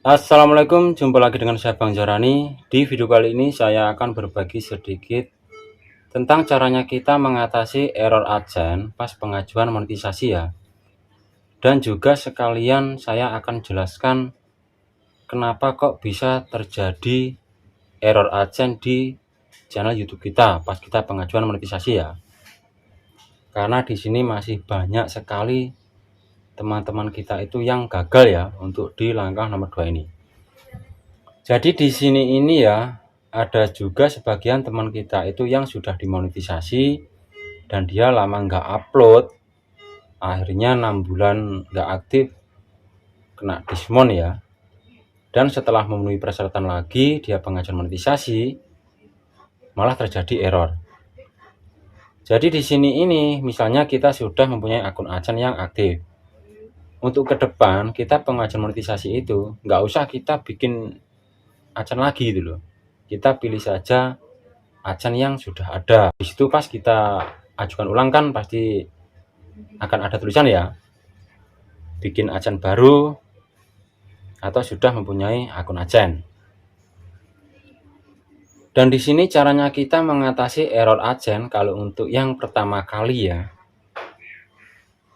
Assalamualaikum, jumpa lagi dengan saya Bang Jarani. Di video kali ini saya akan berbagi sedikit tentang caranya kita mengatasi error adsense pas pengajuan monetisasi ya. Dan juga sekalian saya akan jelaskan kenapa kok bisa terjadi error adsense di channel YouTube kita pas kita pengajuan monetisasi ya. Karena di sini masih banyak sekali teman-teman kita itu yang gagal ya untuk di langkah nomor 2 ini. Jadi di sini ini ya, ada juga sebagian teman kita itu yang sudah dimonetisasi dan dia lama nggak upload, akhirnya 6 bulan nggak aktif, kena dismon ya. Dan setelah memenuhi persyaratan lagi dia pengajuan monetisasi, malah terjadi error. Jadi di sini ini misalnya kita sudah mempunyai akun AdSense yang aktif. Untuk ke depan kita pengajuan monetisasi itu nggak usah kita bikin AdSense lagi gitu loh. Kita pilih saja AdSense yang sudah ada. Di situ pas kita ajukan ulang kan pasti akan ada tulisan ya, bikin AdSense baru atau sudah mempunyai akun AdSense. Dan di sini caranya kita mengatasi error AdSense kalau untuk yang pertama kali ya.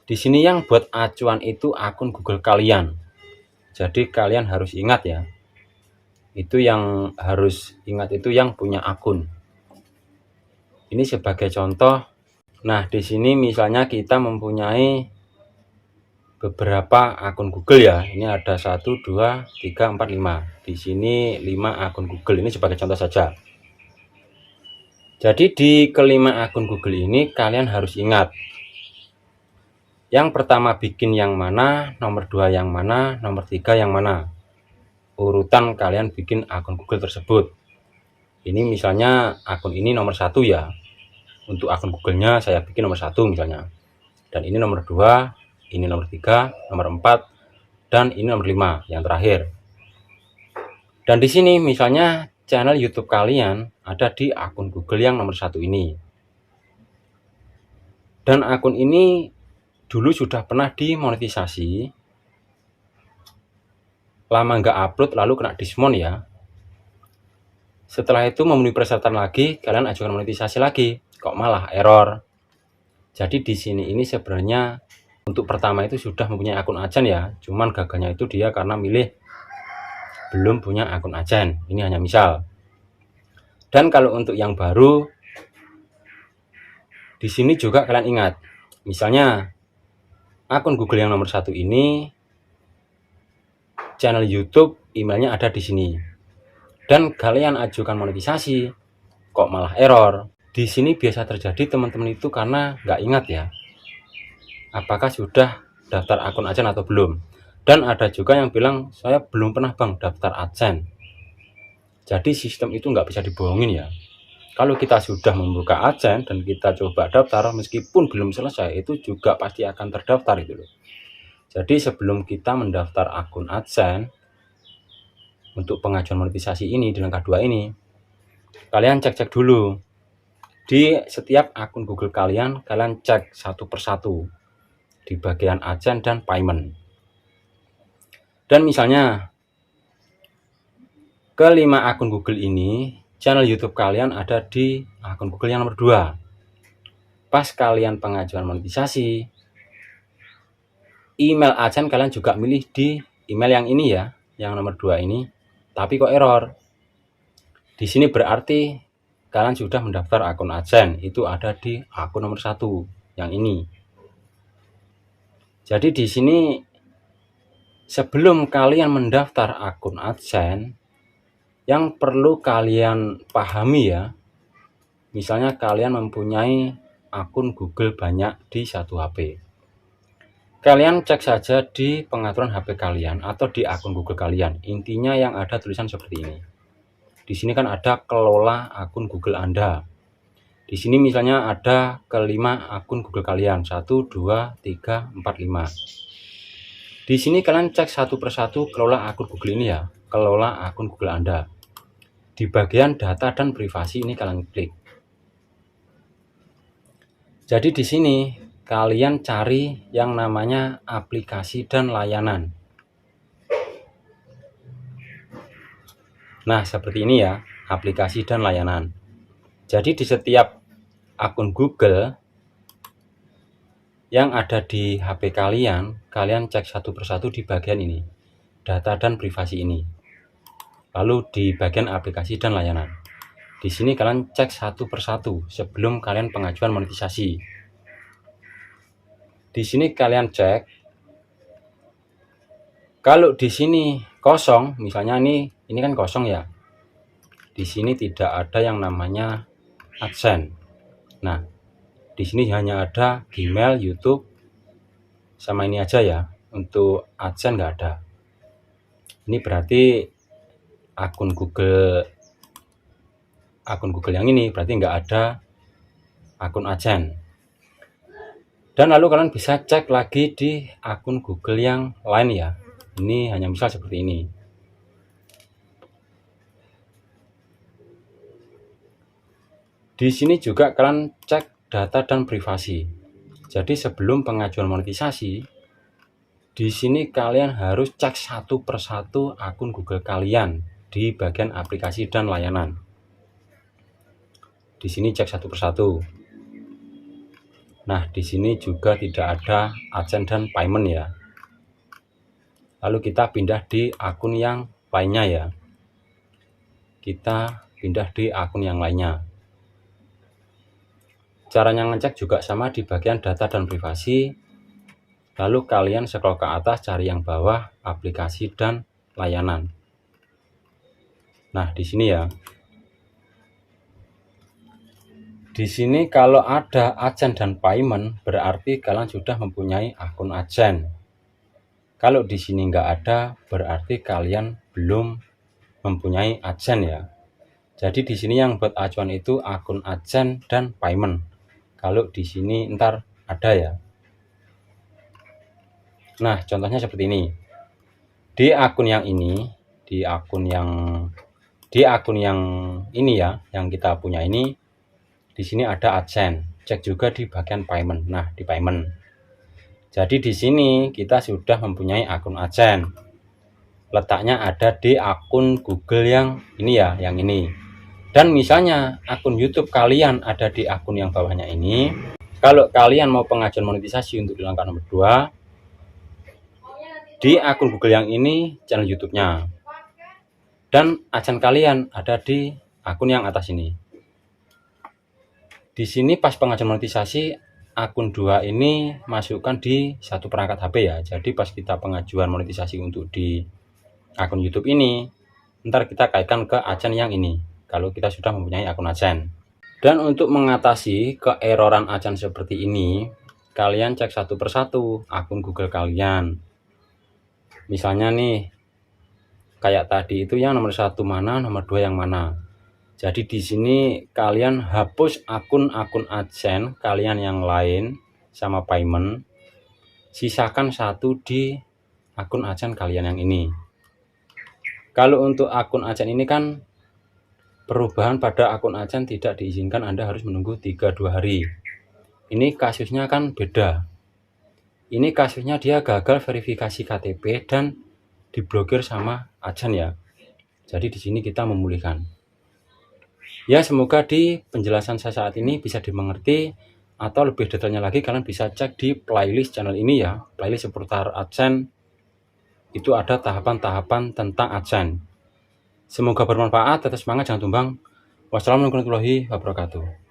Di sini yang buat acuan itu akun Google kalian. Jadi kalian harus ingat ya. Itu yang harus ingat itu yang punya akun. Ini sebagai contoh. Nah, di sini misalnya kita mempunyai beberapa akun Google ya. Ini ada 1, 2, 3, 4, 5. Di sini 5 akun Google. Ini sebagai contoh saja. Jadi di kelima akun Google ini kalian harus ingat. Yang pertama bikin yang mana, nomor 2 yang mana, nomor 3 yang mana. Urutan kalian bikin akun Google tersebut. Ini misalnya akun ini nomor 1 ya. Untuk akun Google-nya saya bikin nomor 1 misalnya. Dan ini nomor 2, ini nomor 3, nomor 4, dan ini nomor 5 yang terakhir. Dan di sini misalnya channel YouTube kalian ada di akun Google yang nomor 1 ini. Dan akun ini dulu sudah pernah dimonetisasi, lama nggak upload lalu kena dismon ya. Setelah itu memenuhi persyaratan lagi, kalian ajukan monetisasi lagi, kok malah error. Jadi di sini ini sebenarnya untuk pertama itu sudah mempunyai akun AdSense ya, cuman gagalnya itu dia karena milih belum punya akun AdSense. Ini hanya misal. Dan kalau untuk yang baru, di sini juga kalian ingat, misalnya akun Google yang nomor 1 ini, channel YouTube, emailnya ada di sini. Dan kalian ajukan monetisasi, kok malah error. Di sini biasa terjadi teman-teman itu karena nggak ingat ya, apakah sudah daftar akun AdSense atau belum. Dan ada juga yang bilang, saya belum pernah bang daftar AdSense. Jadi sistem itu nggak bisa dibohongin ya. Kalau kita sudah membuka AdSense dan kita coba daftar, meskipun belum selesai, itu juga pasti akan terdaftar itu loh. Jadi sebelum kita mendaftar akun AdSense untuk pengajuan monetisasi ini di langkah 2 ini, kalian cek-cek dulu. Di setiap akun Google kalian cek satu persatu di bagian AdSense dan payment. Dan misalnya kelima akun Google ini, channel YouTube kalian ada di akun Google yang nomor 2. Pas kalian pengajuan monetisasi, email AdSense kalian juga milih di email yang ini ya, yang nomor 2 ini, tapi kok error. Di sini berarti kalian sudah mendaftar akun AdSense, itu ada di akun nomor 1 yang ini. Jadi di sini sebelum kalian mendaftar akun AdSense, yang perlu kalian pahami ya, misalnya kalian mempunyai akun Google banyak di satu HP. Kalian cek saja di pengaturan HP kalian atau di akun Google kalian. Intinya yang ada tulisan seperti ini. Di sini kan ada kelola akun Google Anda. Di sini misalnya ada kelima akun Google kalian, 1, 2, 3, 4, 5. Di sini kalian cek satu persatu kelola akun Google ini ya, kelola akun Google Anda. Di bagian data dan privasi ini kalian klik. Jadi di sini kalian cari yang namanya aplikasi dan layanan. Nah, seperti ini ya, aplikasi dan layanan. Jadi di setiap akun Google yang ada di HP kalian, kalian cek satu persatu di bagian ini, data dan privasi ini. Lalu di bagian aplikasi dan layanan. Di sini kalian cek satu persatu sebelum kalian pengajuan monetisasi. Di sini kalian cek. Kalau di sini kosong, misalnya ini kan kosong ya. Di sini tidak ada yang namanya AdSense. Nah, di sini hanya ada Gmail, YouTube, sama ini aja ya. Untuk AdSense nggak ada. Ini berarti akun Google yang ini berarti nggak ada akun AdSense. Dan lalu kalian bisa cek lagi di akun Google yang lain ya. Ini hanya misal seperti ini. Di sini juga kalian cek data dan privasi. Jadi sebelum pengajuan monetisasi, di sini kalian harus cek satu persatu akun Google kalian di bagian aplikasi dan layanan. Di sini cek satu persatu. Nah, di sini juga tidak ada AdSense dan payment ya. Lalu kita pindah di akun yang lainnya ya. Kita pindah di akun yang lainnya. Caranya ngecek juga sama di bagian data dan privasi. Lalu kalian scroll ke atas, cari yang bawah aplikasi dan layanan. Nah, di sini ya. Di sini kalau ada AdSense dan payment, berarti kalian sudah mempunyai akun AdSense. Kalau di sini nggak ada, berarti kalian belum mempunyai AdSense ya. Jadi di sini yang buat acuan itu akun AdSense dan payment. Kalau di sini ntar ada ya. Nah, contohnya seperti ini. Di akun yang ini, di akun yang ini ya, yang kita punya ini, di sini ada AdSense. Cek juga di bagian payment. Nah, di payment. Jadi di sini kita sudah mempunyai akun AdSense. Letaknya ada di akun Google yang ini ya, yang ini. Dan misalnya akun YouTube kalian ada di akun yang bawahnya ini. Kalau kalian mau pengajuan monetisasi untuk di langkah nomor 2, di akun Google yang ini channel YouTube-nya. Dan AdSense kalian ada di akun yang atas ini. Di sini pas pengajuan monetisasi, akun 2 ini masukkan di satu perangkat HP ya. Jadi pas kita pengajuan monetisasi untuk di akun YouTube ini, ntar kita kaitkan ke AdSense yang ini. Kalau kita sudah mempunyai akun AdSense. Dan untuk mengatasi keeroran AdSense seperti ini, kalian cek satu persatu akun Google kalian. Misalnya nih, kayak tadi itu yang nomor 1 mana, nomor 2 yang mana. Jadi di sini kalian hapus akun-akun AdSense kalian yang lain sama payment, sisakan satu di akun AdSense kalian yang ini. Kalau untuk akun AdSense ini kan perubahan pada akun AdSense tidak diizinkan, Anda harus menunggu 3-2 hari. Ini kasusnya kan beda. Ini kasusnya dia gagal verifikasi KTP dan diblokir sama AdSense ya. Jadi di sini kita memulihkan. Ya, semoga di penjelasan saya saat ini bisa dimengerti, atau lebih detailnya lagi kalian bisa cek di playlist channel ini ya. Playlist seputar AdSense. Itu ada tahapan-tahapan tentang AdSense. Semoga bermanfaat, tetap semangat, jangan tumbang. Wassalamualaikum warahmatullahi wabarakatuh.